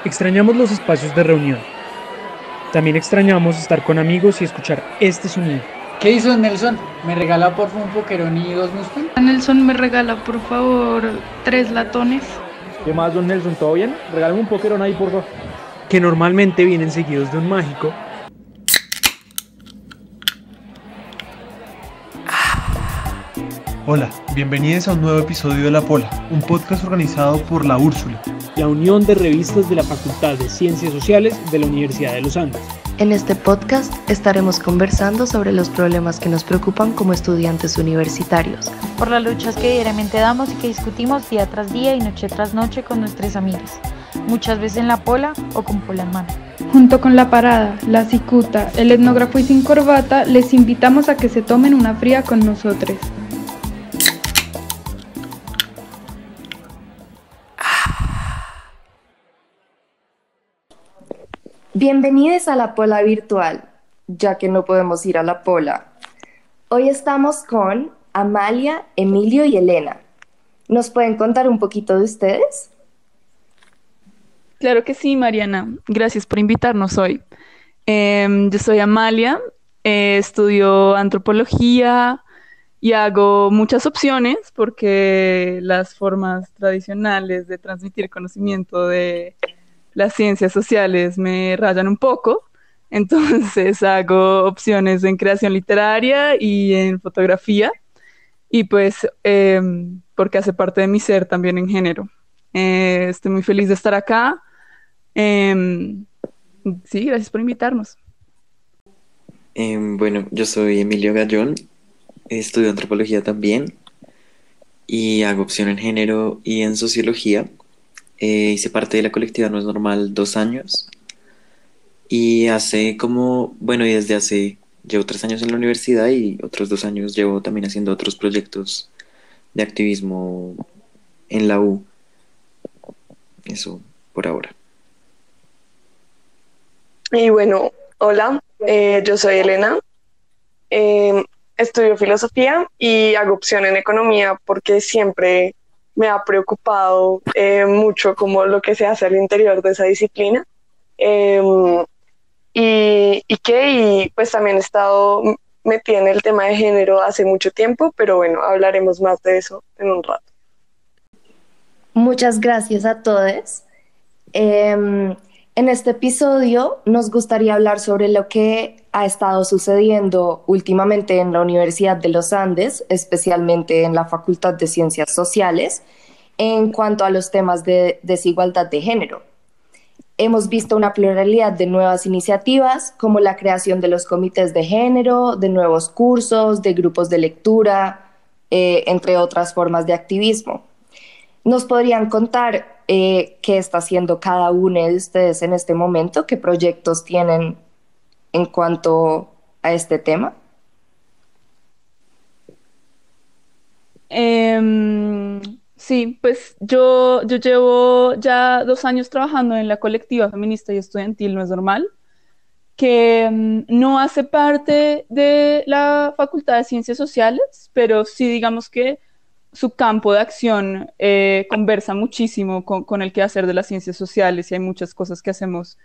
Extrañamos los espacios de reunión. También extrañamos estar con amigos y escuchar este sonido. ¿Qué hizo Nelson? ¿Me regala por favor un pokerón y dos Mustang? Nelson, me regala por favor 3 latones. ¿Qué más, don Nelson? ¿Todo bien? Regálame un pokerón ahí, por favor. Que normalmente vienen seguidos de un mágico. Hola, bienvenidos a un nuevo episodio de La Pola, un podcast organizado por La Úrsula, La unión de revistas de la Facultad de Ciencias Sociales de la Universidad de los Andes. En este podcast estaremos conversando sobre los problemas que nos preocupan como estudiantes universitarios, por las luchas que diariamente damos y que discutimos día tras día y noche tras noche con nuestros amigos, muchas veces en la pola o con pola en mano. Junto con La Parada, La Cicuta, el etnógrafo y sin corbata, les invitamos a que se tomen una fría con nosotros. Bienvenidos a la Pola virtual, ya que no podemos ir a la Pola. Hoy estamos con Amalia, Emilio y Elena. ¿Nos pueden contar un poquito de ustedes? Claro que sí, Mariana. Gracias por invitarnos hoy. Yo soy Amalia, estudio antropología y hago muchas opciones porque las formas tradicionales de transmitir conocimiento de las ciencias sociales me rayan un poco. Entonces hago opciones en creación literaria y en fotografía y pues porque hace parte de mi ser también en género. Estoy muy feliz de estar acá. Sí, gracias por invitarnos. Bueno, yo soy Emilio Gallón, estudio antropología también y hago opción en género y en sociología. Hice parte de la colectiva No es Normal 2 años y y desde llevo 3 años en la universidad y otros 2 años llevo también haciendo otros proyectos de activismo en la U. Eso por ahora. Y bueno, hola, yo soy Elena, estudio filosofía y hago opción en economía porque siempre me ha preocupado mucho como lo que se hace al interior de esa disciplina. Y pues también he estado metida en el tema de género hace mucho tiempo, pero bueno, hablaremos más de eso en un rato. Muchas gracias a todos. En este episodio nos gustaría hablar sobre lo que ha estado sucediendo últimamente en la Universidad de los Andes, especialmente en la Facultad de Ciencias Sociales, en cuanto a los temas de desigualdad de género. Hemos visto una pluralidad de nuevas iniciativas, como la creación de los comités de género, de nuevos cursos, de grupos de lectura, entre otras formas de activismo. ¿Nos podrían contar qué está haciendo cada uno de ustedes en este momento? ¿Qué proyectos tienen en cuanto a este tema? Sí, pues yo llevo ya 2 años trabajando en la colectiva feminista y estudiantil No es Normal, que no hace parte de la Facultad de Ciencias Sociales, pero sí digamos que su campo de acción conversa muchísimo con el quehacer de las ciencias sociales y hay muchas cosas que hacemos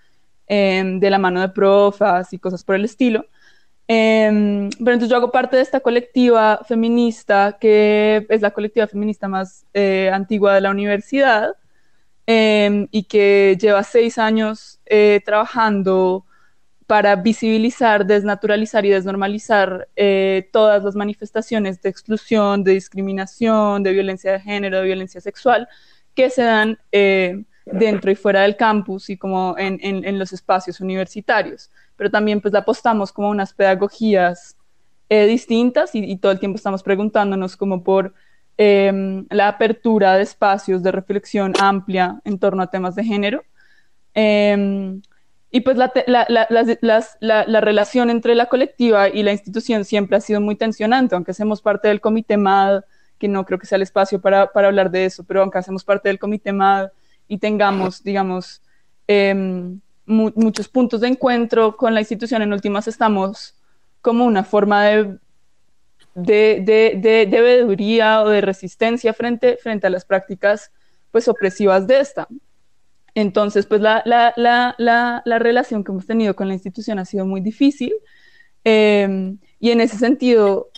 de la mano de profas y cosas por el estilo. Pero entonces yo hago parte de esta colectiva feminista, que es la colectiva feminista más antigua de la universidad y que lleva 6 años trabajando para visibilizar, desnaturalizar y desnormalizar todas las manifestaciones de exclusión, de discriminación, de violencia de género, de violencia sexual que se dan dentro y fuera del campus y como en los espacios universitarios. Pero también pues la apostamos como unas pedagogías distintas y todo el tiempo estamos preguntándonos como por la apertura de espacios de reflexión amplia en torno a temas de género. Y pues la relación entre la colectiva y la institución siempre ha sido muy tensionante, aunque hacemos parte del Comité MAD, que no creo que sea el espacio para hablar de eso, pero aunque hacemos parte del Comité MAD y tengamos, digamos, muchos puntos de encuentro con la institución, en últimas estamos como una forma de veeduría o de resistencia frente a las prácticas pues opresivas de esta. Entonces, pues la relación que hemos tenido con la institución ha sido muy difícil. Y en ese sentido,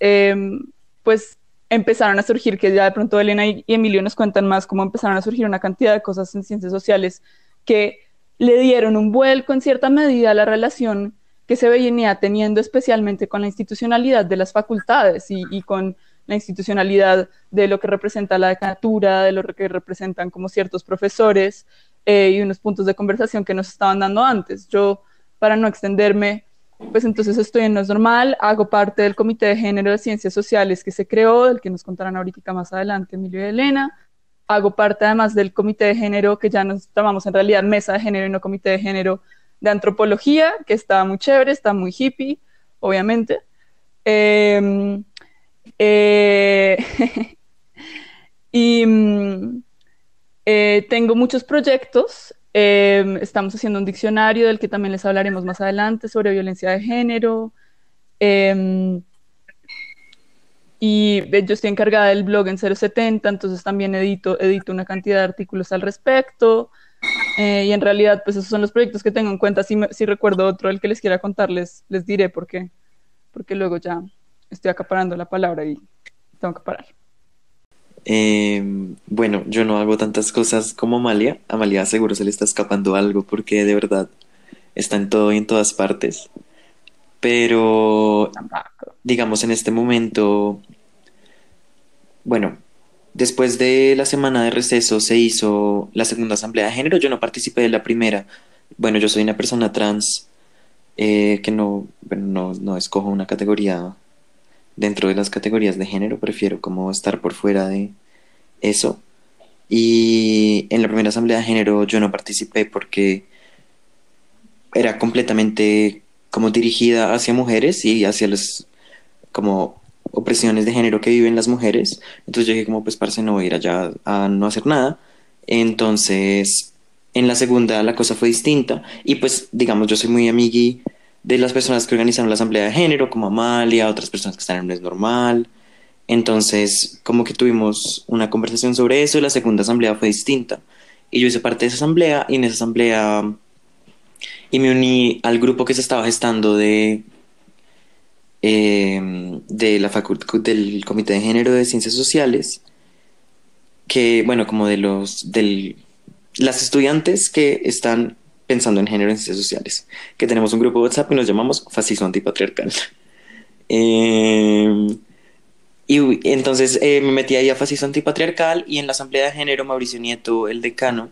pues empezaron a surgir, que ya de pronto Elena y Emilio nos cuentan más, cómo empezaron a surgir una cantidad de cosas en ciencias sociales que le dieron un vuelco en cierta medida a la relación que se venía teniendo especialmente con la institucionalidad de las facultades y con la institucionalidad de lo que representa la decanatura, de lo que representan como ciertos profesores y unos puntos de conversación que nos estaban dando antes. Yo, para no extenderme, pues entonces estoy en No es Normal, hago parte del Comité de Género de Ciencias Sociales que se creó, del que nos contarán ahorita más adelante Emilio y Elena. Hago parte además del Comité de Género, que ya nos llamamos en realidad Mesa de Género y no Comité de Género, de Antropología, que está muy chévere, está muy hippie, obviamente. Y tengo muchos proyectos. Estamos haciendo un diccionario del que también les hablaremos más adelante sobre violencia de género. Y yo estoy encargada del blog en 070, entonces también edito una cantidad de artículos al respecto. Y en realidad, pues esos son los proyectos que tengo en cuenta. Si recuerdo otro del que les quiera contar, les diré porque luego ya estoy acaparando la palabra y tengo que parar. Bueno, yo no hago tantas cosas como Amalia. Amalia seguro se le está escapando algo porque de verdad está en todo y en todas partes. Pero, digamos, en este momento, bueno, después de la semana de receso se hizo la segunda asamblea de género. Yo no participé de la primera. Bueno, yo soy una persona trans que no escojo una categoría dentro de las categorías de género. Prefiero como estar por fuera de eso. Y en la primera asamblea de género yo no participé porque era completamente como dirigida hacia mujeres y hacia las como opresiones de género que viven las mujeres. Entonces yo dije como pues parce, no voy a ir allá a no hacer nada. Entonces en la segunda la cosa fue distinta y pues digamos yo soy muy amigui de las personas que organizaron la asamblea de género, como Amalia, otras personas que están en No es Normal. Entonces como que tuvimos una conversación sobre eso y la segunda asamblea fue distinta. Y yo hice parte de esa asamblea y en esa asamblea y me uní al grupo que se estaba gestando de la del Comité de Género de Ciencias Sociales, que bueno, como de las estudiantes que están pensando en género en ciencias sociales, que tenemos un grupo de WhatsApp y nos llamamos Fascismo Antipatriarcal. Y entonces me metí ahí a Fascismo Antipatriarcal y en la asamblea de género Mauricio Nieto, el decano,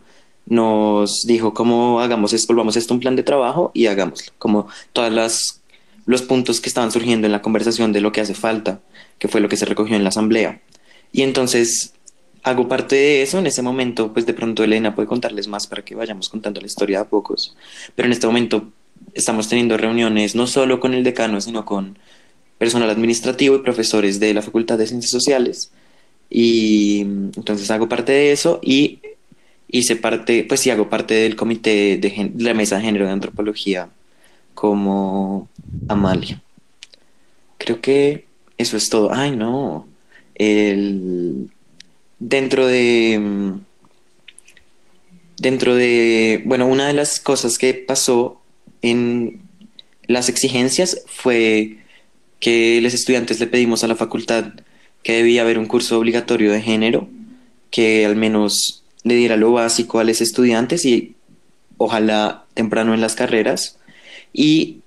nos dijo cómo volvamos esto un plan de trabajo y hagámoslo, como los puntos que estaban surgiendo en la conversación de lo que hace falta, que fue lo que se recogió en la asamblea. Y entonces hago parte de eso. En ese momento, pues de pronto Elena puede contarles más para que vayamos contando la historia de a pocos, pero en este momento estamos teniendo reuniones no solo con el decano, sino con personal administrativo y profesores de la Facultad de Ciencias Sociales, y entonces hago parte de eso y hago parte del comité de la mesa de género de antropología como Amalia. Creo que eso es todo. Ay, no. Dentro de, bueno, una de las cosas que pasó en las exigencias fue que los estudiantes le pedimos a la facultad que debía haber un curso obligatorio de género que al menos le diera lo básico a los estudiantes y ojalá temprano en las carreras. Y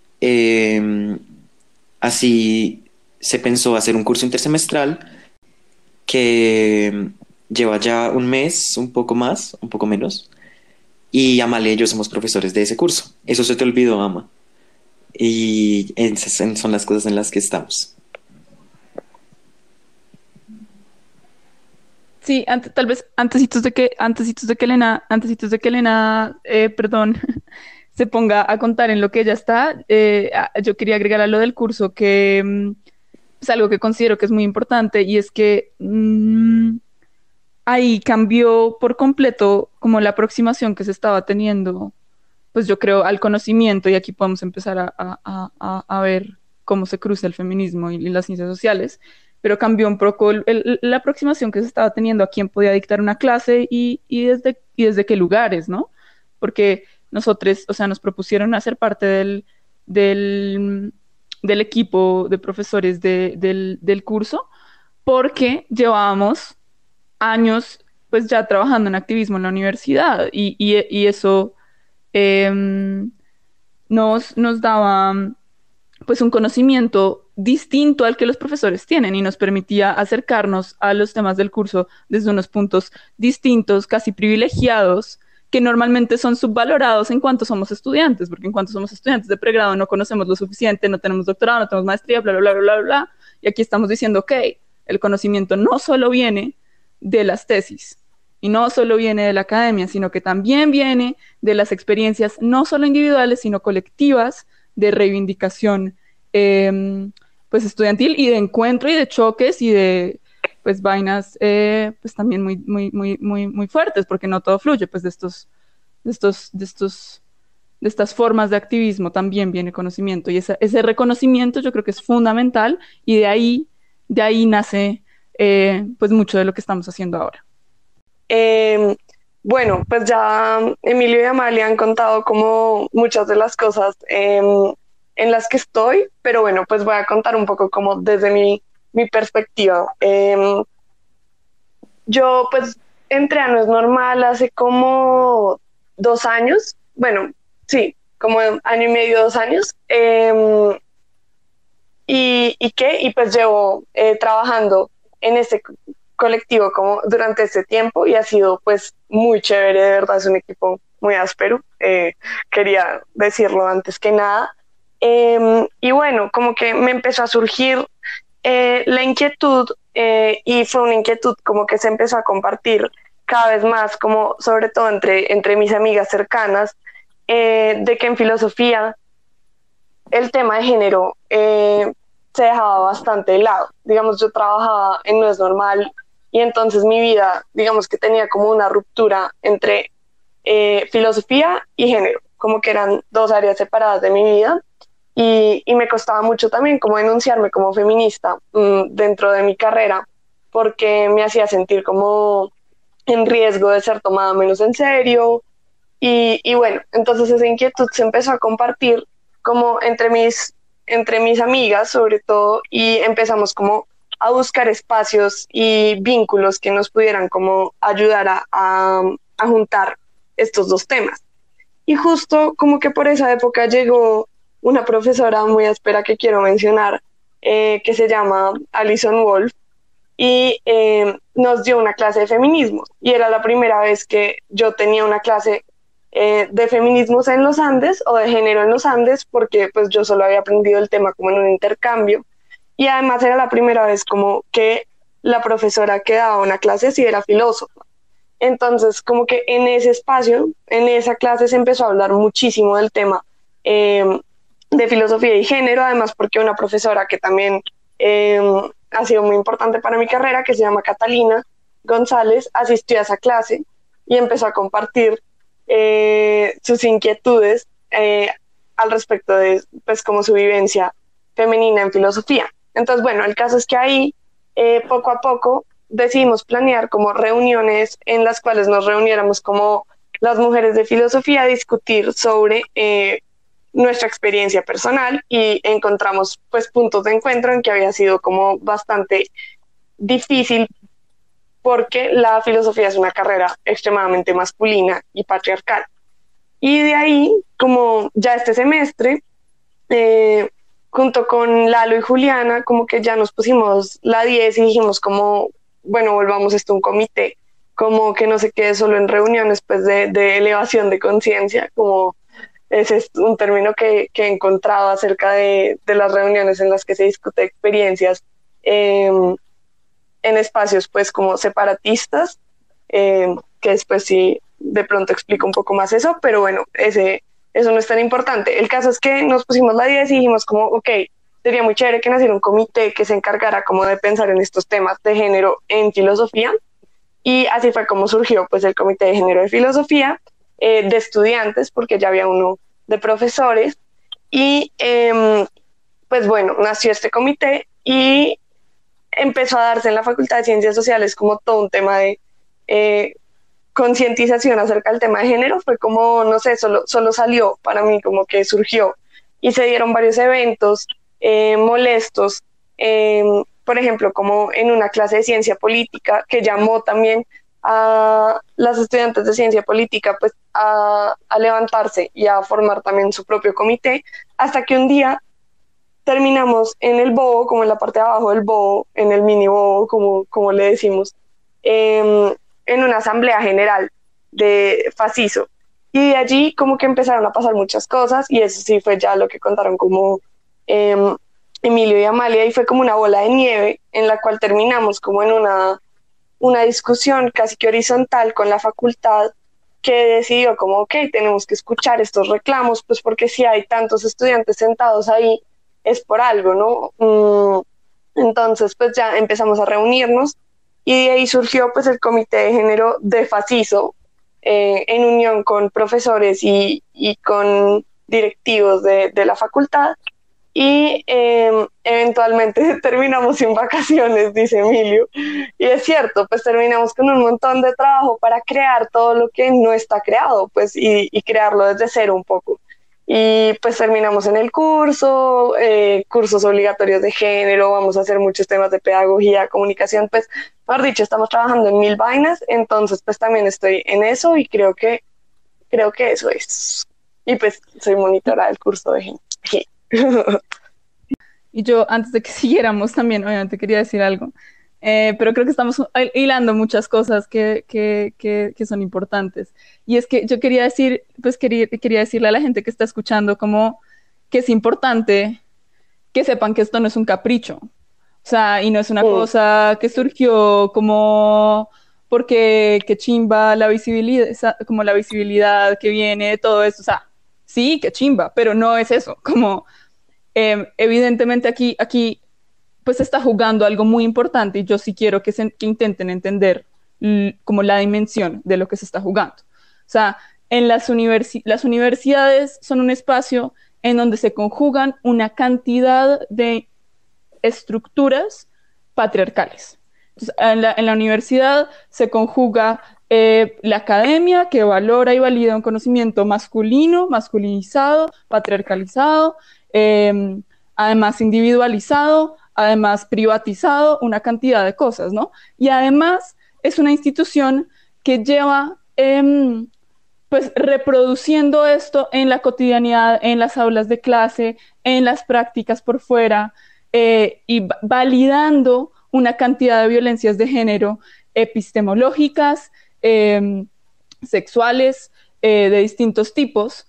así se pensó hacer un curso intersemestral que lleva ya un mes, un poco más, un poco menos, y Amalia y yo somos profesores de ese curso. Eso se te olvidó, Ama. Y esas son las cosas en las que estamos. Sí, tal vez antesitos de que Elena, perdón, se ponga a contar en lo que ella está, yo quería agregar a lo del curso que es algo que considero que es muy importante, y es que ahí cambió por completo como la aproximación que se estaba teniendo, pues yo creo, al conocimiento, y aquí podemos empezar a ver cómo se cruza el feminismo y las ciencias sociales, pero cambió un poco la aproximación que se estaba teniendo a quién podía dictar una clase y desde qué lugares, ¿no? porque nosotros, o sea, nos propusieron hacer parte del, del equipo de profesores del curso, porque llevábamos años pues ya trabajando en activismo en la universidad y eso nos daba pues un conocimiento distinto al que los profesores tienen y nos permitía acercarnos a los temas del curso desde unos puntos distintos, casi privilegiados, que normalmente son subvalorados en cuanto somos estudiantes, porque en cuanto somos estudiantes de pregrado no conocemos lo suficiente, no tenemos doctorado, no tenemos maestría, bla, bla, bla, bla, bla, bla, y aquí estamos diciendo, ok, el conocimiento no solo viene de las tesis, y no solo viene de la academia, sino que también viene de las experiencias no solo individuales, sino colectivas, de reivindicación pues estudiantil y de encuentro y de choques y de pues vainas pues también muy fuertes, porque no todo fluye, pues de estas formas de activismo también viene conocimiento, y ese reconocimiento yo creo que es fundamental, y de ahí nace pues mucho de lo que estamos haciendo ahora. Bueno, pues ya Emilio y Amalia han contado como muchas de las cosas en las que estoy, pero bueno, pues voy a contar un poco como desde mi perspectiva. Yo pues entré a No es Normal hace como 2 años, bueno, sí, como 1 año y medio, 2 años, y pues llevo trabajando en este colectivo como durante este tiempo, y ha sido pues muy chévere, de verdad es un equipo muy áspero, quería decirlo antes que nada. Y bueno, como que me empezó a surgir la inquietud, y fue una inquietud como que se empezó a compartir cada vez más, como sobre todo entre mis amigas cercanas, de que en filosofía el tema de género se dejaba bastante de lado. Digamos, yo trabajaba en No es Normal, y entonces mi vida, digamos que tenía como una ruptura entre filosofía y género, como que eran 2 áreas separadas de mi vida. Y me costaba mucho también como denunciarme como feminista dentro de mi carrera, porque me hacía sentir como en riesgo de ser tomada menos en serio. Y bueno, entonces esa inquietud se empezó a compartir como entre mis amigas sobre todo, y empezamos como a buscar espacios y vínculos que nos pudieran como ayudar a juntar estos 2 temas. Y justo como que por esa época llegó una profesora muy áspera que quiero mencionar, que se llama Alison Wolf, y nos dio una clase de feminismo, y era la primera vez que yo tenía una clase de feminismos en los Andes, o de género en los Andes, porque pues yo solo había aprendido el tema como en un intercambio, y además era la primera vez como que la profesora que daba una clase sí era filósofa. Entonces como que en ese espacio, en esa clase, se empezó a hablar muchísimo del tema de filosofía y género, además porque una profesora que también ha sido muy importante para mi carrera, que se llama Catalina González, asistió a esa clase y empezó a compartir sus inquietudes al respecto de pues como su vivencia femenina en filosofía. Entonces bueno, el caso es que ahí poco a poco decidimos planear como reuniones en las cuales nos reuniéramos como las mujeres de filosofía a discutir sobre nuestra experiencia personal, y encontramos pues puntos de encuentro en que había sido como bastante difícil, porque la filosofía es una carrera extremadamente masculina y patriarcal. Y de ahí, como ya este semestre, junto con Lalo y Juliana, como que ya nos pusimos la 10 y dijimos como, bueno, volvamos esto a un comité, como que no se quede solo en reuniones pues de elevación de conciencia, como ese es un término que he encontrado acerca de las reuniones en las que se discute experiencias en espacios pues como separatistas, que después sí de pronto explico un poco más eso, pero bueno, eso no es tan importante. El caso es que nos pusimos la 10 y dijimos como, ok, sería muy chévere que naciera un comité que se encargara como de pensar en estos temas de género en filosofía, y así fue como surgió pues el Comité de Género de Filosofía, de estudiantes, porque ya había uno de profesores, y pues bueno, nació este comité y empezó a darse en la Facultad de Ciencias Sociales como todo un tema de concientización acerca del tema de género fue como, no sé, solo salió para mí, como que surgió y se dieron varios eventos molestos, por ejemplo, como en una clase de ciencia política que llamó también a las estudiantes de ciencia política pues a levantarse y a formar también su propio comité, hasta que un día terminamos en el bobo, como en la parte de abajo del bobo, en el mini bobo, como le decimos, en una asamblea general de Faciso. Y de allí como que empezaron a pasar muchas cosas, y eso sí fue ya lo que contaron como Emilio y Amalia, y fue como una bola de nieve en la cual terminamos como en una discusión casi que horizontal con la facultad, que decidió como, ok, tenemos que escuchar estos reclamos, pues porque si hay tantos estudiantes sentados ahí, es por algo, ¿no? Entonces, pues ya empezamos a reunirnos, y de ahí surgió pues el comité de género de Faciso, en unión con profesores y con directivos de la facultad, y eventualmente terminamos sin vacaciones, dice Emilio, y es cierto, pues terminamos con un montón de trabajo para crear todo lo que no está creado, pues, y crearlo desde cero un poco. Y pues terminamos en el curso, cursos obligatorios de género, vamos a hacer muchos temas de pedagogía, comunicación, pues, mejor dicho, estamos trabajando en 1000 vainas, entonces pues también estoy en eso, y creo que eso es. Y pues soy monitora del curso de género. Y yo, antes de que siguiéramos, también obviamente quería decir algo, pero creo que estamos hilando muchas cosas que son importantes. Y es que yo quería decir, pues quería decirle a la gente que está escuchando como que es importante que sepan que esto no es un capricho. O sea, y no es una cosa que surgió como porque qué chimba la visibilidad, como la visibilidad que viene de todo esto. O sea, sí, qué chimba, pero no es eso, como... evidentemente aquí pues se está jugando algo muy importante, y yo sí quiero que intenten entender como la dimensión de lo que se está jugando. O sea, en las universidades son un espacio en donde se conjugan una cantidad de estructuras patriarcales. Entonces, en la universidad se conjuga la academia, que valora y valida un conocimiento masculino, masculinizado, patriarcalizado, además individualizado, además privatizado, una cantidad de cosas, ¿no? Y además es una institución que lleva pues reproduciendo esto en la cotidianidad, en las aulas de clase, en las prácticas por fuera, y validando una cantidad de violencias de género epistemológicas, sexuales, de distintos tipos,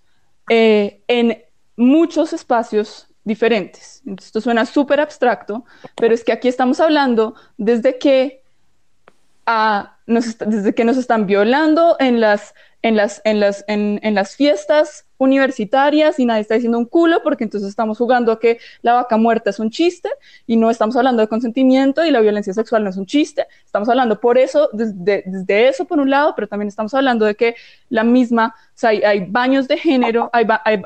en muchos espacios diferentes. Entonces, esto suena súper abstracto, pero es que aquí estamos hablando desde que nos están violando en las fiestas universitarias, y nadie está diciendo un culo, porque entonces estamos jugando a que la vaca muerta es un chiste, y no estamos hablando de consentimiento, y la violencia sexual no es un chiste. Estamos hablando por eso, desde eso por un lado, pero también estamos hablando de que la misma, o sea, hay baños de género,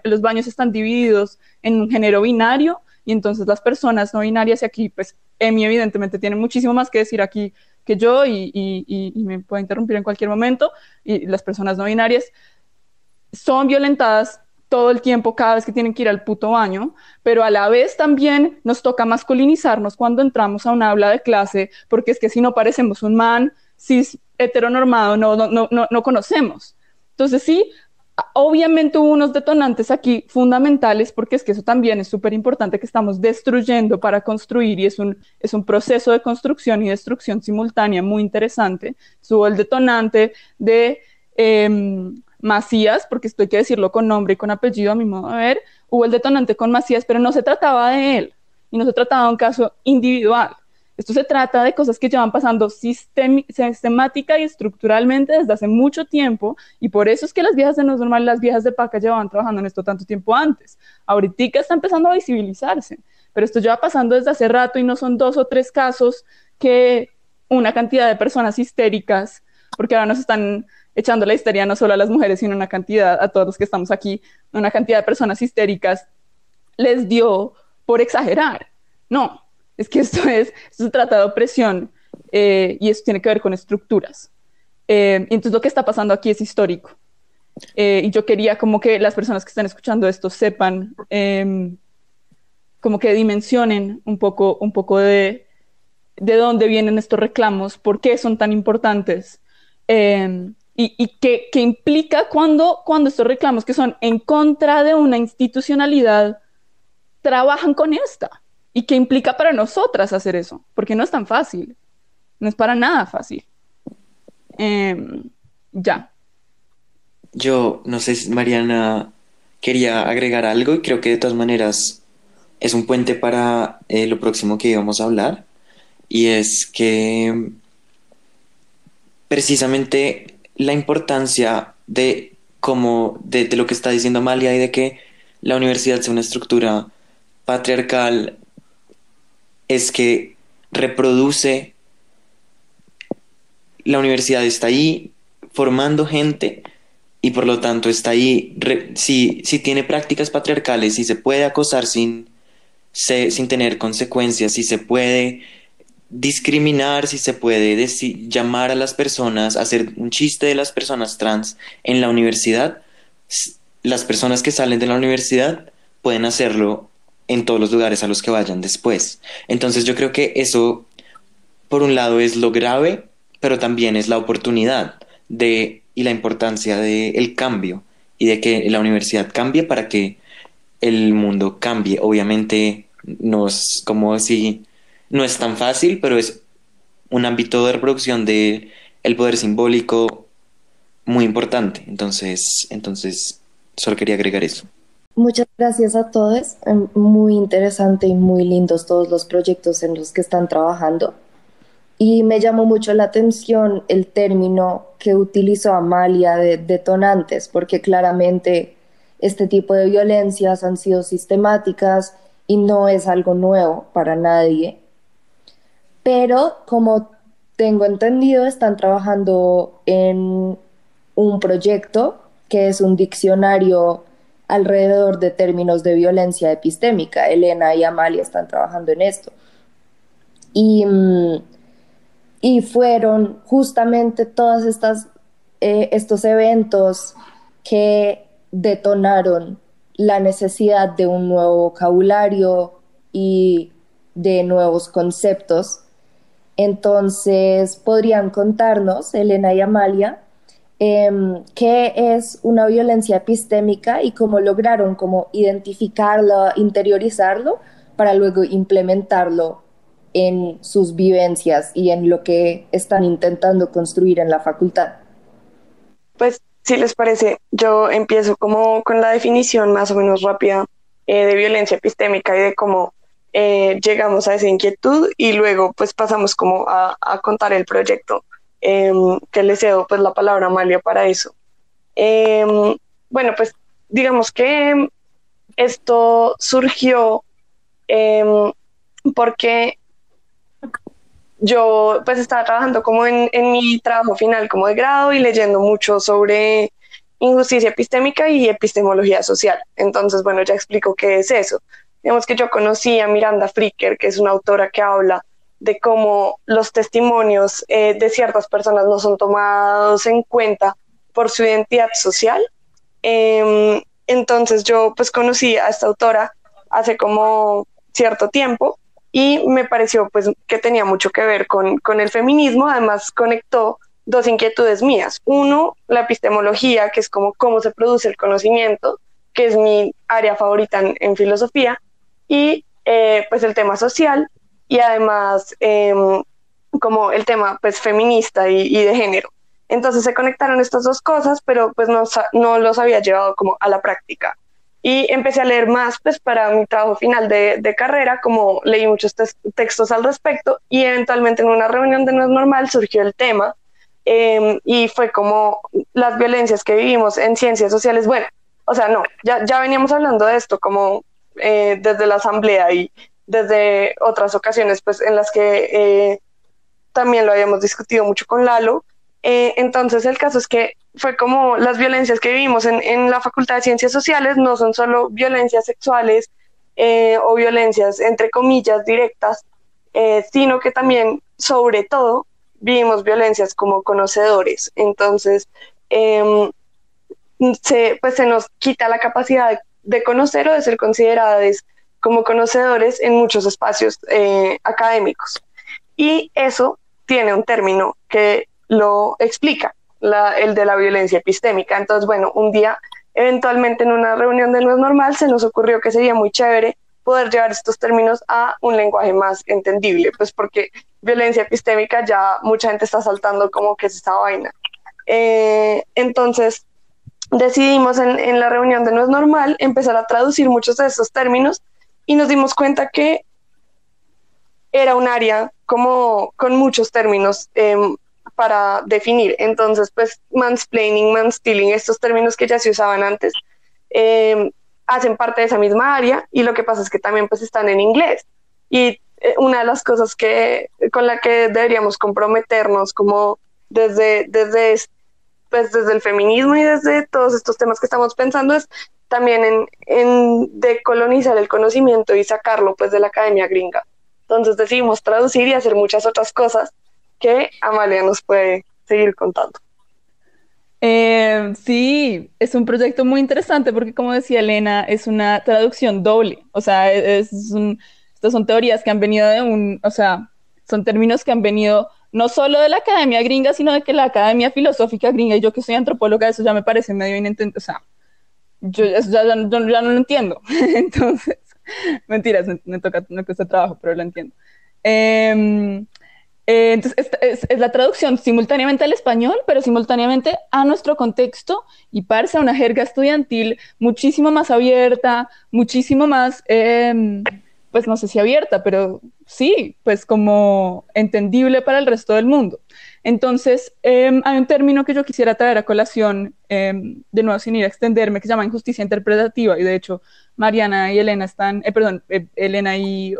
los baños están divididos en un género binario, y entonces las personas no binarias, y aquí pues Emi evidentemente tiene muchísimo más que decir aquí que yo, y me puede interrumpir en cualquier momento, y las personas no binarias son violentadas todo el tiempo, cada vez que tienen que ir al puto baño, pero a la vez también nos toca masculinizarnos cuando entramos a una aula de clase, porque es que si no parecemos un man cis heteronormado, no conocemos. Entonces sí, obviamente hubo unos detonantes aquí fundamentales, porque es que eso también es súper importante, que estamos destruyendo para construir, y es un proceso de construcción y destrucción simultánea muy interesante. Hubo el detonante de Macías, porque esto hay que decirlo con nombre y con apellido a mi modo de ver. Hubo el detonante con Macías, pero no se trataba de él, y no se trataba de un caso individual. Esto se trata de cosas que llevan pasando sistemática y estructuralmente desde hace mucho tiempo, y por eso es que las viejas de No es Normal, las viejas de Paca, llevaban trabajando en esto tanto tiempo antes. Ahorita está empezando a visibilizarse, pero esto lleva pasando desde hace rato, y no son 2 o 3 casos que una cantidad de personas histéricas, porque ahora nos están echando la histeria no solo a las mujeres, sino una cantidad, a todos los que estamos aquí, una cantidad de personas histéricas les dio por exagerar. No, es que esto se trata de opresión, y esto tiene que ver con estructuras. Entonces lo que está pasando aquí es histórico. Y yo quería como que las personas que están escuchando esto sepan, como que dimensionen un poco de dónde vienen estos reclamos, por qué son tan importantes, y qué implica cuando estos reclamos que son en contra de una institucionalidad trabajan con esta, y qué implica para nosotras hacer eso, porque no es tan fácil, no es para nada fácil. Ya. Yo no sé si Mariana quería agregar algo y creo que de todas maneras es un puente para lo próximo que íbamos a hablar, y es que precisamente la importancia de cómo de lo que está diciendo Amalia y de que la universidad sea una estructura patriarcal es que reproduce, la universidad está ahí formando gente y por lo tanto está ahí, si tiene prácticas patriarcales, si se puede acosar sin tener consecuencias, si se puede discriminar, si se puede llamar a las personas, hacer un chiste de las personas trans en la universidad, las personas que salen de la universidad pueden hacerlo en todos los lugares a los que vayan después. Entonces yo creo que eso, por un lado, es lo grave, pero también es la oportunidad y la importancia del cambio y de que la universidad cambie para que el mundo cambie. Obviamente no es como si no es tan fácil, pero es un ámbito de reproducción de el poder simbólico muy importante. Entonces solo quería agregar eso. Muchas gracias a todos. Muy interesante y muy lindos todos los proyectos en los que están trabajando. Y me llamó mucho la atención el término que utilizó Amalia de detonantes, porque claramente este tipo de violencias han sido sistemáticas y no es algo nuevo para nadie. Pero como tengo entendido, están trabajando en un proyecto que es un diccionario alrededor de términos de violencia epistémica. Elena y Amalia están trabajando en esto. Y fueron justamente todos estos eventos que detonaron la necesidad de un nuevo vocabulario y de nuevos conceptos. Entonces, ¿podrían contarnos, Elena y Amalia, qué es una violencia epistémica y cómo lograron identificarlo, interiorizarlo, para luego implementarlo en sus vivencias y en lo que están intentando construir en la facultad? Pues, si les parece, yo empiezo como con la definición más o menos rápida de violencia epistémica y de cómo llegamos a esa inquietud, y luego pues pasamos como a contar el proyecto, que le cedo pues la palabra a Amalia para eso. Bueno, pues digamos que esto surgió porque yo pues estaba trabajando como en mi trabajo final como de grado y leyendo mucho sobre injusticia epistémica y epistemología social. Entonces, bueno, ya explico qué es eso. Digamos que yo conocí a Miranda Fricker, que es una autora que habla de cómo los testimonios de ciertas personas no son tomados en cuenta por su identidad social. Entonces yo pues conocí a esta autora hace como cierto tiempo y me pareció pues que tenía mucho que ver con el feminismo. Además conectó dos inquietudes mías. Uno, la epistemología, que es como cómo se produce el conocimiento, que es mi área favorita en filosofía, y pues el tema social, y además como el tema pues feminista y de género. Entonces se conectaron estas dos cosas, pero pues no los había llevado como a la práctica. Y empecé a leer más pues para mi trabajo final de carrera, como leí muchos textos al respecto, y eventualmente en una reunión de No es Normal surgió el tema, y fue como las violencias que vivimos en ciencias sociales. Bueno, o sea, no, ya veníamos hablando de esto como desde la asamblea y desde otras ocasiones pues en las que también lo habíamos discutido mucho con Lalo. Entonces el caso es que fue como las violencias que vivimos en la Facultad de Ciencias Sociales no son solo violencias sexuales o violencias entre comillas directas, sino que también sobre todo vivimos violencias como conocedores. Entonces, pues se nos quita la capacidad de conocer o de ser consideradas como conocedores en muchos espacios académicos. Y eso tiene un término que lo explica, el de la violencia epistémica. Entonces, bueno, un día, eventualmente en una reunión de No es Normal, se nos ocurrió que sería muy chévere poder llevar estos términos a un lenguaje más entendible, pues porque violencia epistémica ya mucha gente está saltando como que es esta vaina. Entonces, decidimos en la reunión de No es Normal empezar a traducir muchos de estos términos y nos dimos cuenta que era un área como con muchos términos para definir. Entonces, pues mansplaining, manstealing, estos términos que ya se usaban antes, hacen parte de esa misma área, y lo que pasa es que también pues están en inglés. Y una de las cosas con la que deberíamos comprometernos como desde el feminismo y desde todos estos temas que estamos pensando es también en decolonizar el conocimiento y sacarlo pues de la academia gringa. Entonces decidimos traducir y hacer muchas otras cosas que Amalia nos puede seguir contando. Sí, es un proyecto muy interesante porque, como decía Elena, es una traducción doble. O sea, estas son teorías que han venido o sea, son términos que han venido no solo de la academia gringa, sino de que la academia filosófica gringa, y yo que soy antropóloga, eso ya me parece medio inentendible. O sea, yo ya no lo entiendo. Entonces, mentiras, me cuesta trabajo, pero lo entiendo. Entonces, es la traducción simultáneamente al español, pero simultáneamente a nuestro contexto, y parse a una jerga estudiantil muchísimo más abierta, muchísimo más, pues no sé si abierta, pero sí, pues como entendible para el resto del mundo. Entonces, hay un término que yo quisiera traer a colación, de nuevo sin ir a extenderme, que se llama injusticia interpretativa, y de hecho Mariana y Elena Elena y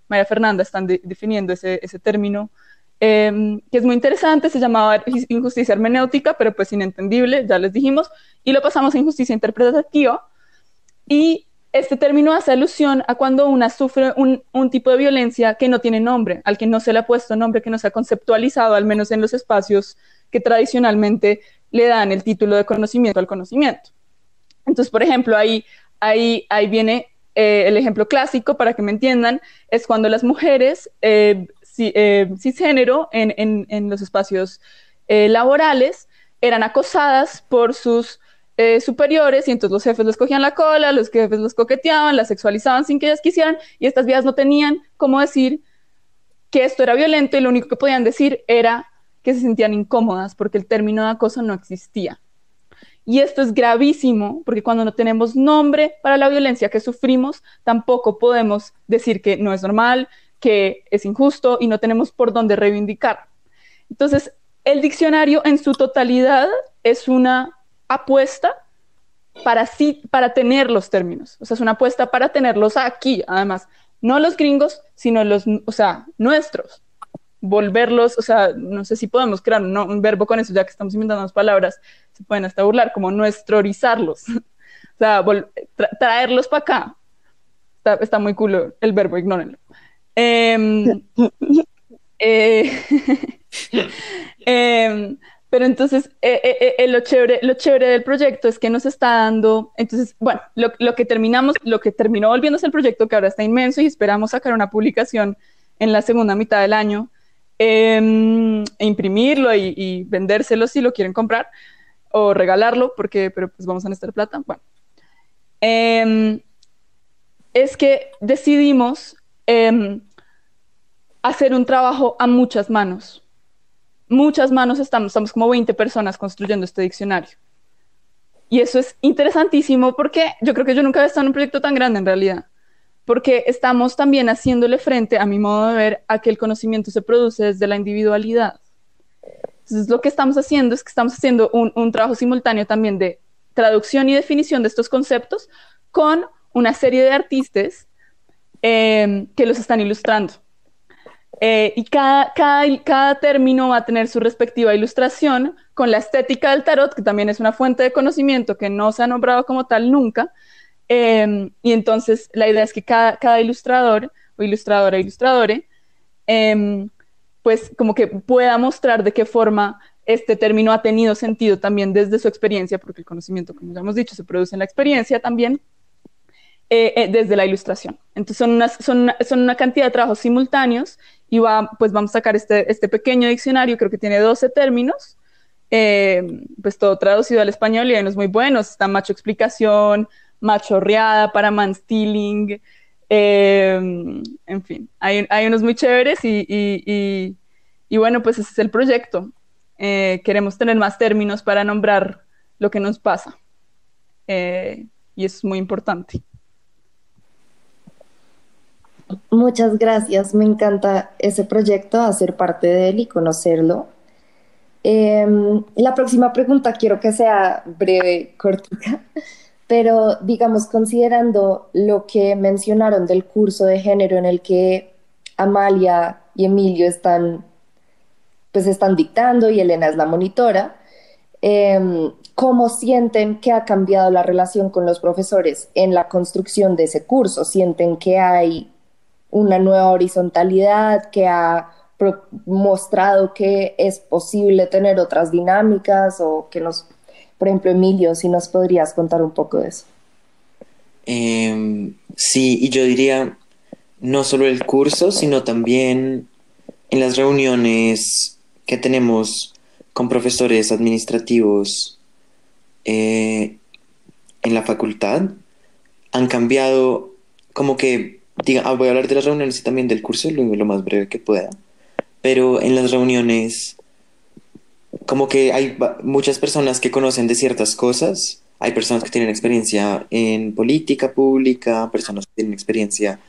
María Fernanda están definiendo ese término, que es muy interesante. Se llamaba injusticia hermenéutica, pero pues inentendible, ya les dijimos, y lo pasamos a injusticia interpretativa. Y este término hace alusión a cuando una sufre un tipo de violencia que no tiene nombre, al que no se le ha puesto nombre, que no se ha conceptualizado, al menos en los espacios que tradicionalmente le dan el título de conocimiento al conocimiento. Entonces, por ejemplo, ahí viene el ejemplo clásico, para que me entiendan, es cuando las mujeres cisgénero en los espacios laborales eran acosadas por sus superiores, y entonces los jefes les cogían la cola, los jefes los coqueteaban, las sexualizaban sin que ellas quisieran, y estas vías no tenían cómo decir que esto era violento, y lo único que podían decir era que se sentían incómodas porque el término de acoso no existía. Y esto es gravísimo, porque cuando no tenemos nombre para la violencia que sufrimos, tampoco podemos decir que no es normal, que es injusto, y no tenemos por dónde reivindicar. Entonces, el diccionario en su totalidad es una apuesta para tener los términos. O sea, es una apuesta para tenerlos aquí, además. No los gringos, sino nuestros. Volverlos, o sea, no sé si podemos crear un verbo con eso, ya que estamos inventando las palabras, se pueden hasta burlar, como nuestrorizarlos. O sea, traerlos para acá. Está muy cool el verbo, ignórenlo. Pero entonces, lo chévere del proyecto es que nos está dando, entonces, bueno, lo que terminó volviéndose el proyecto, que ahora está inmenso, y esperamos sacar una publicación en la segunda mitad del año, imprimirlo y vendérselo si lo quieren comprar, o regalarlo, pero pues vamos a necesitar plata. Bueno, es que decidimos hacer un trabajo a muchas manos. Muchas manos, estamos como 20 personas construyendo este diccionario. Y eso es interesantísimo, porque yo creo que yo nunca había estado en un proyecto tan grande en realidad, porque estamos también haciéndole frente, a mi modo de ver, a que el conocimiento se produce desde la individualidad. Entonces, lo que estamos haciendo es que estamos haciendo un trabajo simultáneo también de traducción y definición de estos conceptos con una serie de artistas que los están ilustrando. Y cada término va a tener su respectiva ilustración con la estética del tarot, que también es una fuente de conocimiento que no se ha nombrado como tal nunca. Y entonces la idea es que cada ilustrador o ilustradora, ilustradore, pues como que pueda mostrar de qué forma este término ha tenido sentido también desde su experiencia, porque el conocimiento, como ya hemos dicho, se produce en la experiencia también, desde la ilustración. Entonces son una cantidad de trabajos simultáneos y pues vamos a sacar este pequeño diccionario, creo que tiene 12 términos, pues todo traducido al español y hay unos muy buenos, está macho explicación, machorreada para manstealing, en fin, hay unos muy chéveres y bueno, pues ese es el proyecto. Queremos tener más términos para nombrar lo que nos pasa y eso es muy importante. Muchas gracias, me encanta ese proyecto, hacer parte de él y conocerlo. La próxima pregunta quiero que sea breve, cortica, pero digamos, considerando lo que mencionaron del curso de género en el que Amalia y Emilio pues están dictando y Elena es la monitora, ¿cómo sienten que ha cambiado la relación con los profesores en la construcción de ese curso? ¿Sienten que hay una nueva horizontalidad que ha mostrado que es posible tener otras dinámicas o que por ejemplo, Emilio, si nos podrías contar un poco de eso? Sí, y yo diría no solo el curso, sino también en las reuniones que tenemos con profesores administrativos en la facultad, han cambiado como que voy a hablar de las reuniones y también del curso lo más breve que pueda, pero en las reuniones como que hay muchas personas que conocen de ciertas cosas, hay personas que tienen experiencia en política pública, personas que tienen experiencia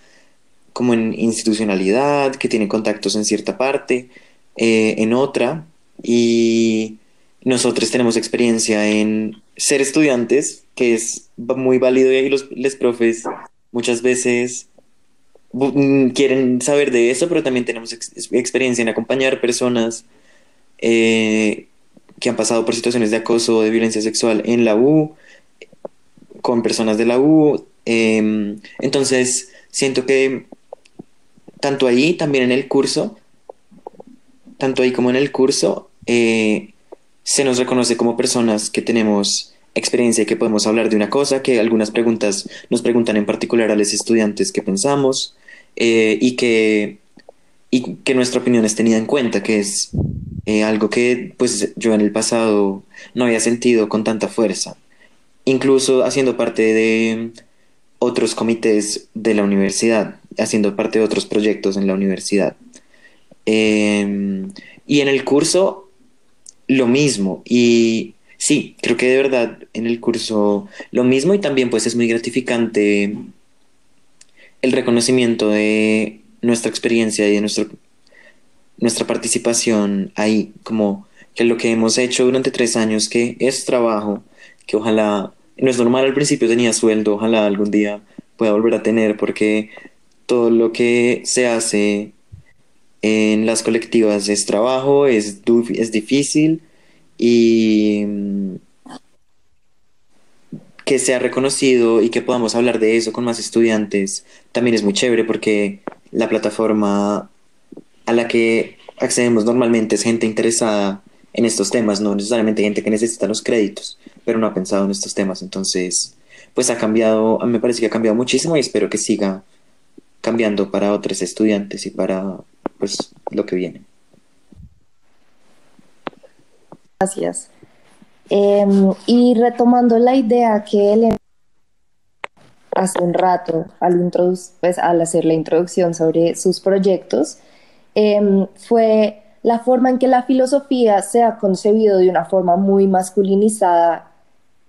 como en institucionalidad, que tienen contactos en cierta parte, en otra, y nosotros tenemos experiencia en ser estudiantes, que es muy válido y los profes muchas veces quieren saber de eso, pero también tenemos experiencia en acompañar personas que han pasado por situaciones de acoso o de violencia sexual en la U, con personas de la U. Entonces, siento que tanto ahí, también en el curso, tanto ahí como en el curso, se nos reconoce como personas que tenemos experiencia y que podemos hablar de una cosa, que algunas preguntas nos preguntan en particular a los estudiantes qué pensamos, y que nuestra opinión es tenida en cuenta, que es algo que pues yo en el pasado no había sentido con tanta fuerza, incluso haciendo parte de otros comités de la universidad, haciendo parte de otros proyectos en la universidad. Y en el curso lo mismo, y sí, creo que de verdad en el curso lo mismo, y también pues es muy gratificante el reconocimiento de nuestra experiencia y de nuestra participación ahí, como que lo que hemos hecho durante 3 años, que es trabajo, que ojalá, no es normal al principio tenía sueldo, ojalá algún día pueda volver a tener, porque todo lo que se hace en las colectivas es trabajo, es difícil, y que sea reconocido y que podamos hablar de eso con más estudiantes también es muy chévere, porque la plataforma a la que accedemos normalmente es gente interesada en estos temas, no necesariamente gente que necesita los créditos, pero no ha pensado en estos temas. Entonces, pues ha cambiado, a mí me parece que ha cambiado muchísimo y espero que siga cambiando para otros estudiantes y para pues lo que viene. Gracias. Y retomando la idea que él hace un rato al hacer la introducción sobre sus proyectos, fue la forma en que la filosofía se ha concebido de una forma muy masculinizada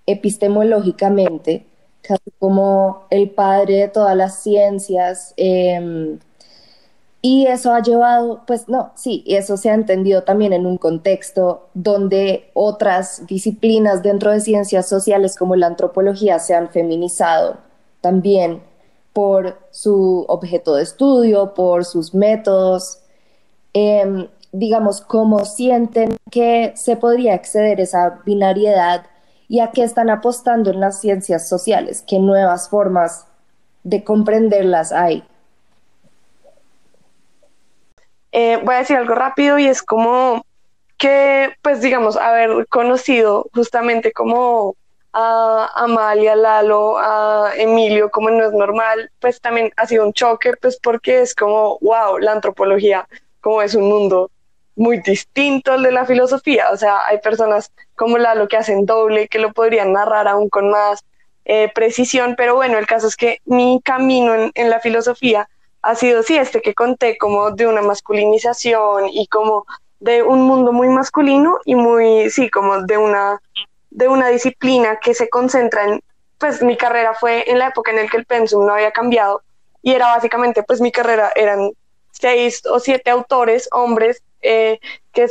epistemológicamente, casi como el padre de todas las ciencias, y eso ha llevado, pues no, sí, y eso se ha entendido también en un contexto donde otras disciplinas dentro de ciencias sociales como la antropología se han feminizado también por su objeto de estudio, por sus métodos. Digamos, cómo sienten que se podría exceder esa binariedad y a qué están apostando en las ciencias sociales, qué nuevas formas de comprenderlas hay. Voy a decir algo rápido y es como que, pues digamos, haber conocido justamente como a Amalia, Lalo, a Emilio, como no es normal, pues también ha sido un choque, pues porque es como, wow, la antropología, como es un mundo muy distinto al de la filosofía, o sea, hay personas como Lalo que hacen doble, que lo podrían narrar aún con más precisión, pero bueno, el caso es que mi camino en la filosofía ha sido, sí, este que conté, como de una masculinización y como de un mundo muy masculino y muy, sí, como de una disciplina que se concentra en, pues mi carrera fue en la época en la que el pensum no había cambiado y era básicamente, pues mi carrera eran 6 o 7 autores, hombres, que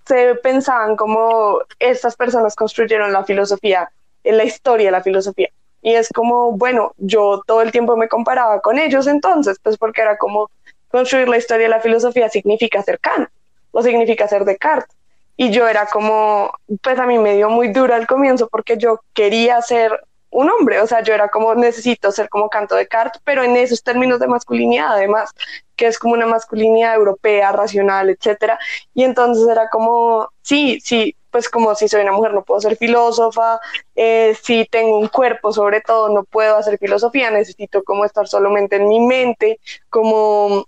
se pensaban como estas personas construyeron la filosofía, en la historia de la filosofía. Y es como, bueno, yo todo el tiempo me comparaba con ellos entonces, pues porque era como construir la historia de la filosofía significa ser Kant o significa ser Descartes. Y yo era como, pues a mí me dio muy duro al comienzo porque yo quería ser un hombre, o sea, yo era como, necesito ser como Kant o Descartes, pero en esos términos de masculinidad además, que es como una masculinidad europea, racional, etcétera. Y entonces era como, sí, sí, pues como si soy una mujer no puedo ser filósofa, si tengo un cuerpo sobre todo no puedo hacer filosofía, necesito como estar solamente en mi mente, como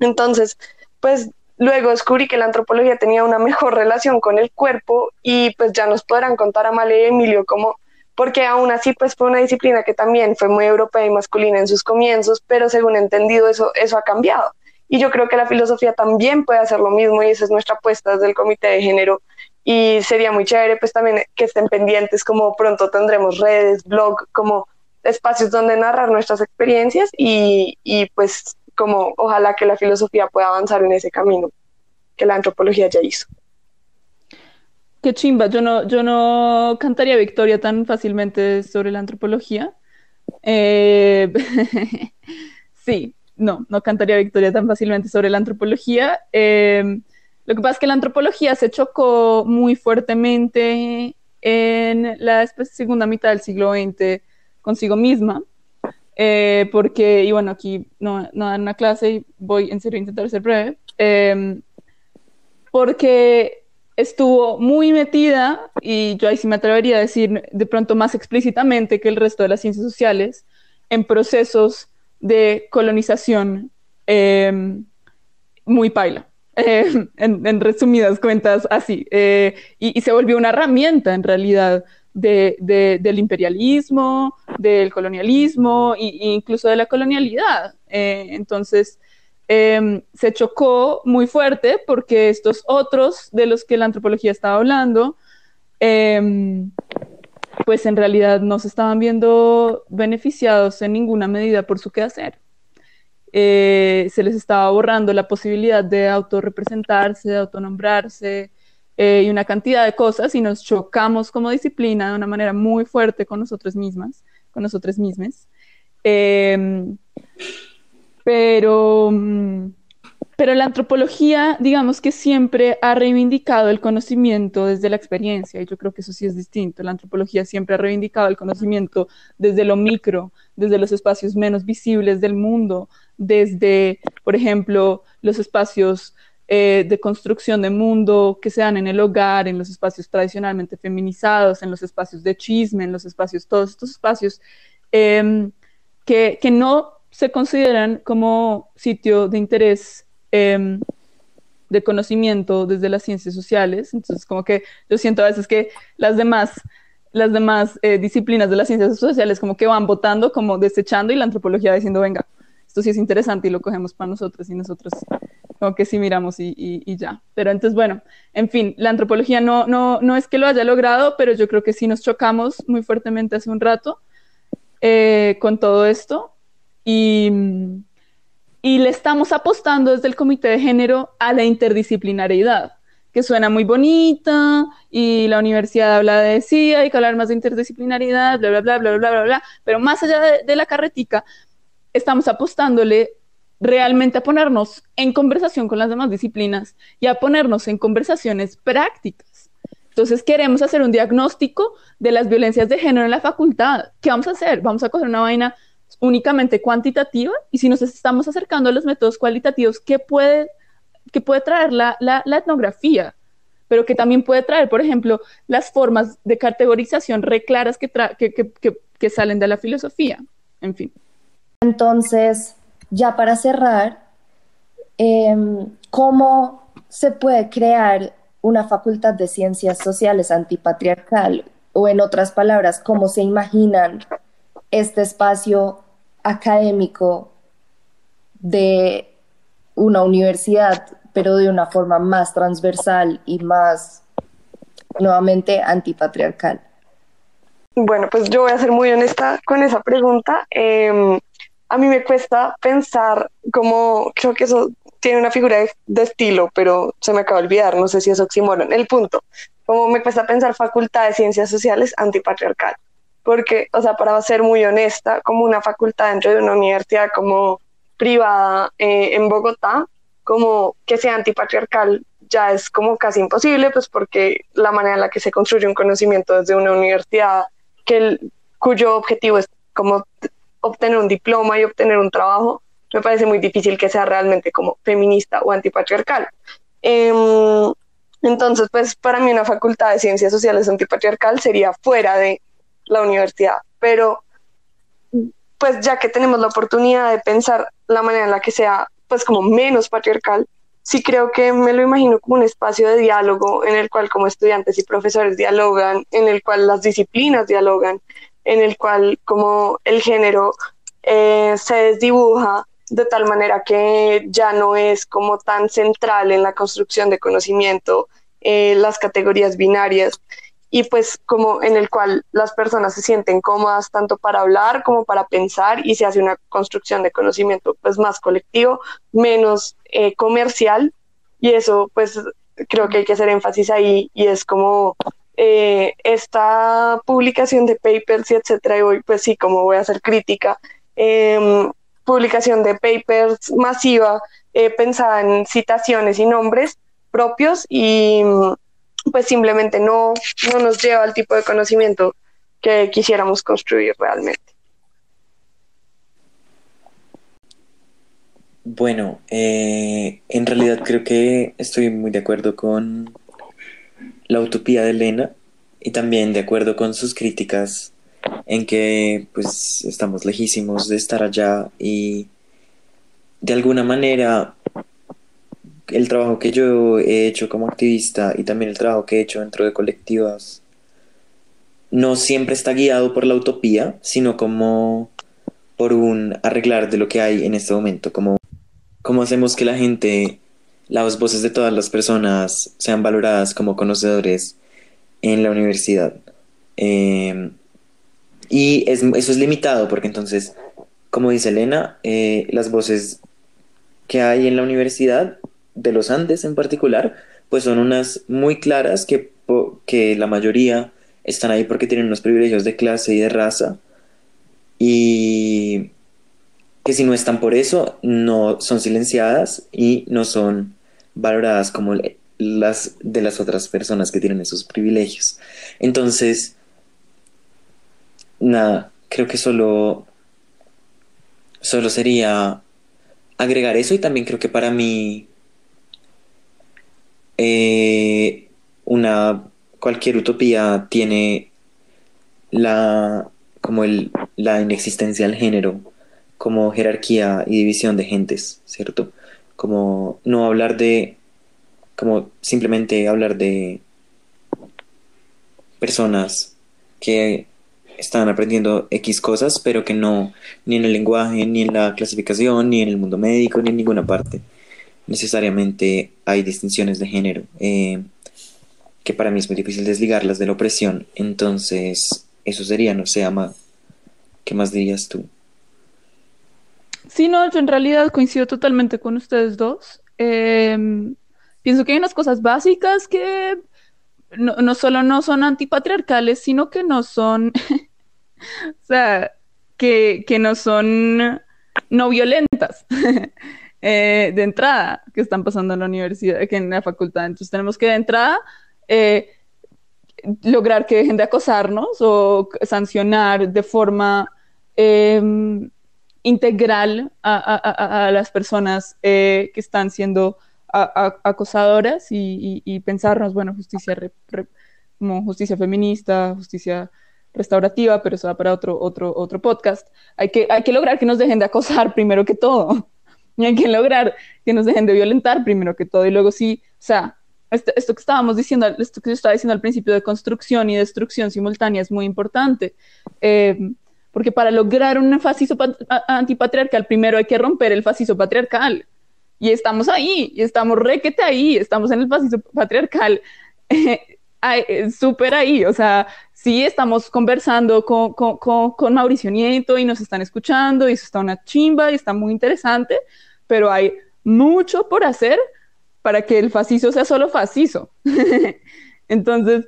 entonces, pues luego descubrí que la antropología tenía una mejor relación con el cuerpo y pues ya nos podrán contar a Male y Emilio como, porque aún así pues fue una disciplina que también fue muy europea y masculina en sus comienzos, pero según he entendido eso ha cambiado. Y yo creo que la filosofía también puede hacer lo mismo y esa es nuestra apuesta desde el Comité de Género y sería muy chévere pues también que estén pendientes, como pronto tendremos redes, blog, como espacios donde narrar nuestras experiencias y pues como ojalá que la filosofía pueda avanzar en ese camino que la antropología ya hizo. Qué chimba, yo no cantaría victoria tan fácilmente sobre la antropología. Eh, sí, no cantaría victoria tan fácilmente sobre la antropología. Lo que pasa es que la antropología se chocó muy fuertemente en la segunda mitad del siglo XX consigo misma, porque, y bueno, aquí no dan una clase y voy en serio a intentar ser breve, porque estuvo muy metida, y yo ahí sí me atrevería a decir de pronto más explícitamente que el resto de las ciencias sociales, en procesos de colonización muy paila. En resumidas cuentas, así. Y se volvió una herramienta, en realidad, del imperialismo, del colonialismo e incluso de la colonialidad. Entonces, se chocó muy fuerte porque estos otros de los que la antropología estaba hablando, pues en realidad no se estaban viendo beneficiados en ninguna medida por su quehacer. Se les estaba borrando la posibilidad de autorrepresentarse, de autonombrarse y una cantidad de cosas, y nos chocamos como disciplina de una manera muy fuerte con nosotros mismas, con nosotros mismos. Pero la antropología, digamos que siempre ha reivindicado el conocimiento desde la experiencia, y yo creo que eso sí es distinto. La antropología siempre ha reivindicado el conocimiento desde lo micro, desde los espacios menos visibles del mundo, desde, por ejemplo, los espacios de construcción de mundo que se dan en el hogar, en los espacios tradicionalmente feminizados, en los espacios de chisme, en los espacios, todos estos espacios que no se consideran como sitio de interés de conocimiento desde las ciencias sociales. Entonces, como que yo siento a veces que las demás disciplinas de las ciencias sociales como que van votando, como desechando, y la antropología diciendo, venga, esto sí es interesante y lo cogemos para nosotros, y nosotros como que sí miramos y ya. Pero entonces, bueno, en fin, la antropología no es que lo haya logrado, pero yo creo que sí nos chocamos muy fuertemente hace un rato con todo esto, y le estamos apostando desde el Comité de Género a la interdisciplinariedad, que suena muy bonita, y la universidad habla de sí, hay que hablar más de interdisciplinariedad, bla, bla, bla, bla, bla, bla, bla, pero más allá de la carretica, estamos apostándole realmente a ponernos en conversación con las demás disciplinas y a ponernos en conversaciones prácticas. Entonces queremos hacer un diagnóstico de las violencias de género en la facultad. ¿Qué vamos a hacer? Vamos a coger una vaina únicamente cuantitativa, y si nos estamos acercando a los métodos cualitativos, ¿qué puede que puede traer la etnografía, pero que también puede traer, por ejemplo, las formas de categorización re claras que salen de la filosofía, en fin. Entonces, ya para cerrar, ¿cómo se puede crear una facultad de ciencias sociales antipatriarcal? O en otras palabras, ¿cómo se imaginan este espacio académico de una universidad, pero de una forma más transversal y más, nuevamente, antipatriarcal? Bueno, pues yo voy a ser muy honesta con esa pregunta. A mí me cuesta pensar como, creo que eso tiene una figura de estilo, pero se me acaba de olvidar, no sé si es oxímoron. El punto, como me cuesta pensar facultad de ciencias sociales antipatriarcal, porque, o sea, para ser muy honesta, como una facultad dentro de una universidad como privada en Bogotá, como que sea antipatriarcal ya es como casi imposible, pues porque la manera en la que se construye un conocimiento desde una universidad cuyo objetivo es como obtener un diploma y obtener un trabajo, me parece muy difícil que sea realmente como feminista o antipatriarcal. Entonces, pues para mí una facultad de ciencias sociales antipatriarcal sería fuera de la universidad, pero pues ya que tenemos la oportunidad de pensar la manera en la que sea pues como menos patriarcal, sí creo que me lo imagino como un espacio de diálogo en el cual como estudiantes y profesores dialogan, en el cual las disciplinas dialogan, en el cual como el género se desdibuja de tal manera que ya no es como tan central en la construcción de conocimiento, las categorías binarias, y pues como en el cual las personas se sienten cómodas tanto para hablar como para pensar y se hace una construcción de conocimiento pues más colectivo, menos comercial, y eso pues creo que hay que hacer énfasis ahí, y es como esta publicación de papers y etcétera, y hoy pues sí, como voy a hacer crítica, publicación de papers masiva pensada en citaciones y nombres propios, y pues simplemente no nos lleva al tipo de conocimiento que quisiéramos construir realmente. Bueno, en realidad creo que estoy muy de acuerdo con la utopía de Elena y también de acuerdo con sus críticas en que pues estamos lejísimos de estar allá, y de alguna manera el trabajo que yo he hecho como activista y también el trabajo que he hecho dentro de colectivas no siempre está guiado por la utopía, sino como por un arreglar de lo que hay en este momento, como cómo hacemos que la gente, las voces de todas las personas sean valoradas como conocedores en la universidad. Y eso es limitado porque entonces, como dice Elena, las voces que hay en la Universidad de los Andes en particular, pues son unas muy claras que la mayoría están ahí porque tienen unos privilegios de clase y de raza, y que si no están por eso, no son silenciadas y no son valoradas como las de las otras personas que tienen esos privilegios. Entonces, nada, creo que solo sería agregar eso, y también creo que para mí cualquier utopía tiene la inexistencia del género como jerarquía y división de gentes, ¿cierto? Como no hablar como simplemente hablar de personas que están aprendiendo X cosas, pero que no, ni en el lenguaje, ni en la clasificación, ni en el mundo médico, ni en ninguna parte necesariamente hay distinciones de género, que para mí es muy difícil desligarlas de la opresión. Entonces, eso sería, no sé, Ama, ¿qué más dirías tú? Sí, no, yo en realidad coincido totalmente con ustedes dos. Pienso que hay unas cosas básicas que no solo no son antipatriarcales, sino que no son, o sea, que no son no violentas de entrada que están pasando en la universidad, que en la facultad. Entonces tenemos que de entrada eh, lograr que dejen de acosarnos o sancionar de forma integral a las personas que están siendo acosadoras y pensarnos, bueno, justicia, como justicia feminista, justicia restaurativa, pero eso va para otro podcast. Hay que lograr que nos dejen de acosar primero que todo. Y hay que lograr que nos dejen de violentar primero que todo. Y luego sí, o sea, esto que estábamos diciendo, esto que yo estaba diciendo al principio de construcción y destrucción simultánea es muy importante. Porque para lograr un fascismo antipatriarcal, primero hay que romper el fascismo patriarcal. Y estamos ahí, y estamos requete ahí, estamos en el fascismo patriarcal, súper ahí. O sea, sí estamos conversando con Mauricio Nieto y nos están escuchando, y eso está una chimba y está muy interesante, pero hay mucho por hacer para que el fascismo sea solo fascismo. Entonces,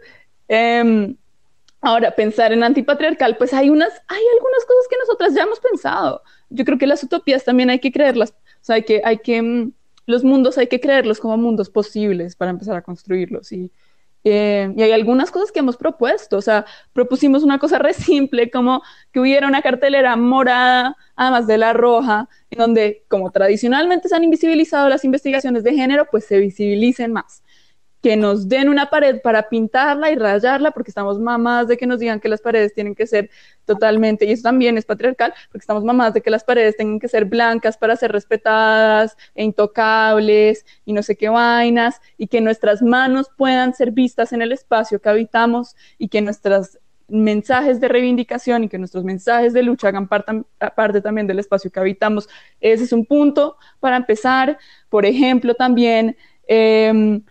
ahora, pensar en antipatriarcal, pues hay algunas cosas que nosotras ya hemos pensado. Yo creo que las utopías también hay que creerlas, o sea, los mundos hay que creerlos como mundos posibles para empezar a construirlos. Y hay algunas cosas que hemos propuesto, o sea, propusimos una cosa re simple, como que hubiera una cartelera morada, además de la roja, en donde, como tradicionalmente se han invisibilizado las investigaciones de género, pues se visibilicen más. Que nos den una pared para pintarla y rayarla, porque estamos mamadas de que nos digan que las paredes tienen que ser totalmente, y eso también es patriarcal, porque estamos mamadas de que las paredes tengan que ser blancas para ser respetadas e intocables y no sé qué vainas, y que nuestras manos puedan ser vistas en el espacio que habitamos, y que nuestros mensajes de reivindicación y que nuestros mensajes de lucha hagan parte también del espacio que habitamos. Ese es un punto para empezar. Por ejemplo, también que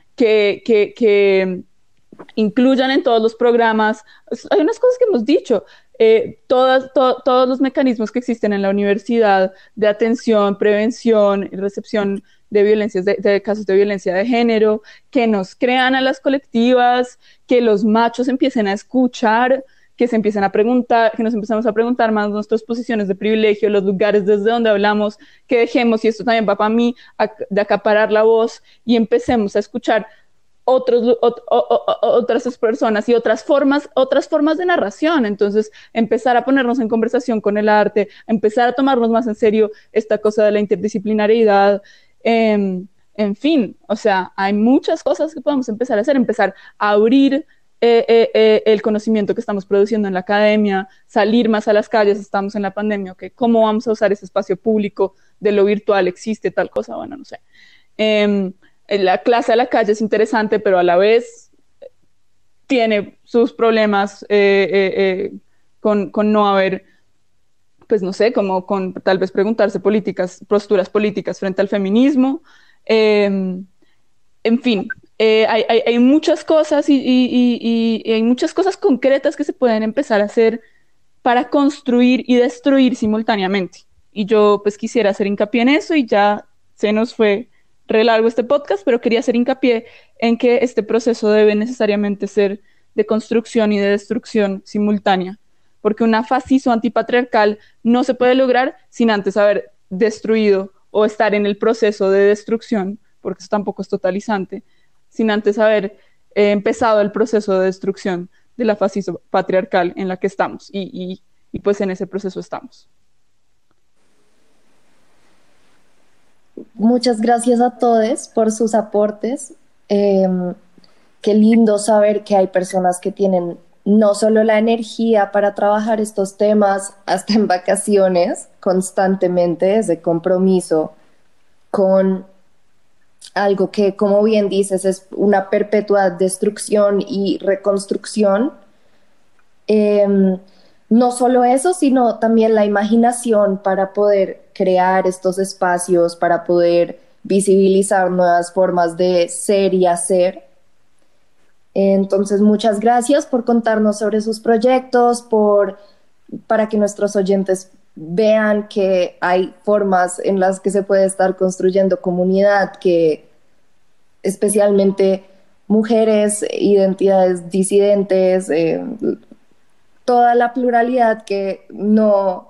incluyan en todos los programas. Hay unas cosas que hemos dicho, todos los mecanismos que existen en la universidad de atención, prevención y recepción de violencias, de casos de violencia de género, que nos crean a las colectivas, que los machos empiecen a escuchar, que se empiecen a preguntar, que nos empezamos a preguntar más nuestras posiciones de privilegio, los lugares desde donde hablamos, que dejemos, y esto también va para mí, de acaparar la voz y empecemos a escuchar otras personas y otras formas de narración. Entonces, empezar a ponernos en conversación con el arte, empezar a tomarnos más en serio esta cosa de la interdisciplinariedad. En fin, o sea, hay muchas cosas que podemos empezar a hacer, empezar a abrir el conocimiento que estamos produciendo en la academia, salir más a las calles. Estamos en la pandemia, ¿okay? ¿Cómo vamos a usar ese espacio público de lo virtual? ¿Existe tal cosa? Bueno, no sé. La clase a la calle es interesante, pero a la vez tiene sus problemas con no haber, pues no sé, como con tal vez preguntarse posturas políticas frente al feminismo. En fin, hay muchas cosas y hay muchas cosas concretas que se pueden empezar a hacer para construir y destruir simultáneamente. Y yo pues quisiera hacer hincapié en eso, y ya se nos fue re largo este podcast, pero quería hacer hincapié en que este proceso debe necesariamente ser de construcción y de destrucción simultánea, porque una fascismo antipatriarcal no se puede lograr sin antes haber destruido o estar en el proceso de destrucción, porque eso tampoco es totalizante, sin antes haber empezado el proceso de destrucción de la fascismo patriarcal en la que estamos, y pues en ese proceso estamos. Muchas gracias a todos por sus aportes. Qué lindo saber que hay personas que tienen no solo la energía para trabajar estos temas hasta en vacaciones, constantemente, ese compromiso con algo que, como bien dices, es una perpetua destrucción y reconstrucción. No solo eso, sino también la imaginación para poder crear estos espacios, para poder visibilizar nuevas formas de ser y hacer. Entonces, muchas gracias por contarnos sobre sus proyectos, para que nuestros oyentes vean que hay formas en las que se puede estar construyendo comunidad, que especialmente mujeres, identidades disidentes, toda la pluralidad que no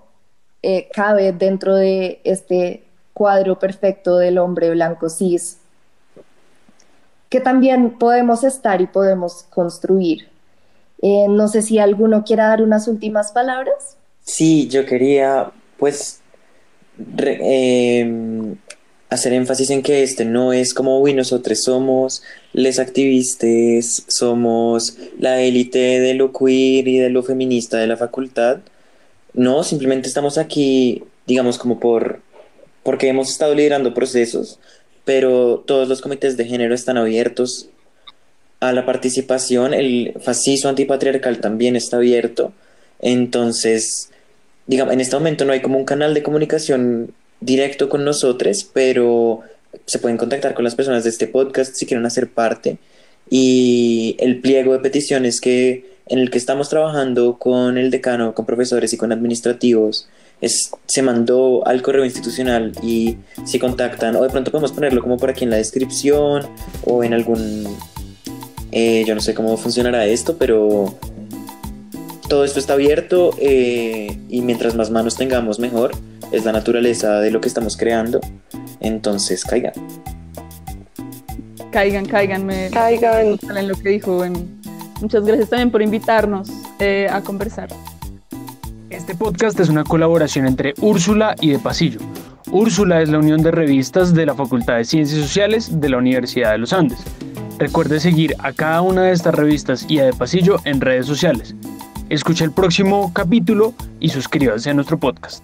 cabe dentro de este cuadro perfecto del hombre blanco cis, que también podemos estar y podemos construir. No sé si alguno quiera dar unas últimas palabras. Sí, yo quería, pues, hacer énfasis en que este no es como, uy, nosotros somos les activistas, somos la élite de lo queer y de lo feminista de la facultad. No, simplemente estamos aquí, digamos, como porque hemos estado liderando procesos, pero todos los comités de género están abiertos a la participación, el fascismo antipatriarcal también está abierto, entonces, digamos, en este momento no hay como un canal de comunicación directo con nosotros, pero se pueden contactar con las personas de este podcast si quieren hacer parte, y el pliego de peticiones en el que estamos trabajando con el decano, con profesores y con administrativos, se mandó al correo institucional, y si contactan, o de pronto podemos ponerlo como por aquí en la descripción o en algún... yo no sé cómo funcionará esto, pero todo esto está abierto, y mientras más manos tengamos mejor, es la naturaleza de lo que estamos creando, entonces caigan. Caigan, en lo que dijo. Muchas gracias también por invitarnos a conversar. Este podcast es una colaboración entre Úrsula y De Pasillo. Úrsula es la unión de revistas de la Facultad de Ciencias Sociales de la Universidad de los Andes. Recuerde seguir a cada una de estas revistas y a De Pasillo en redes sociales. Escuche el próximo capítulo y suscríbase a nuestro podcast.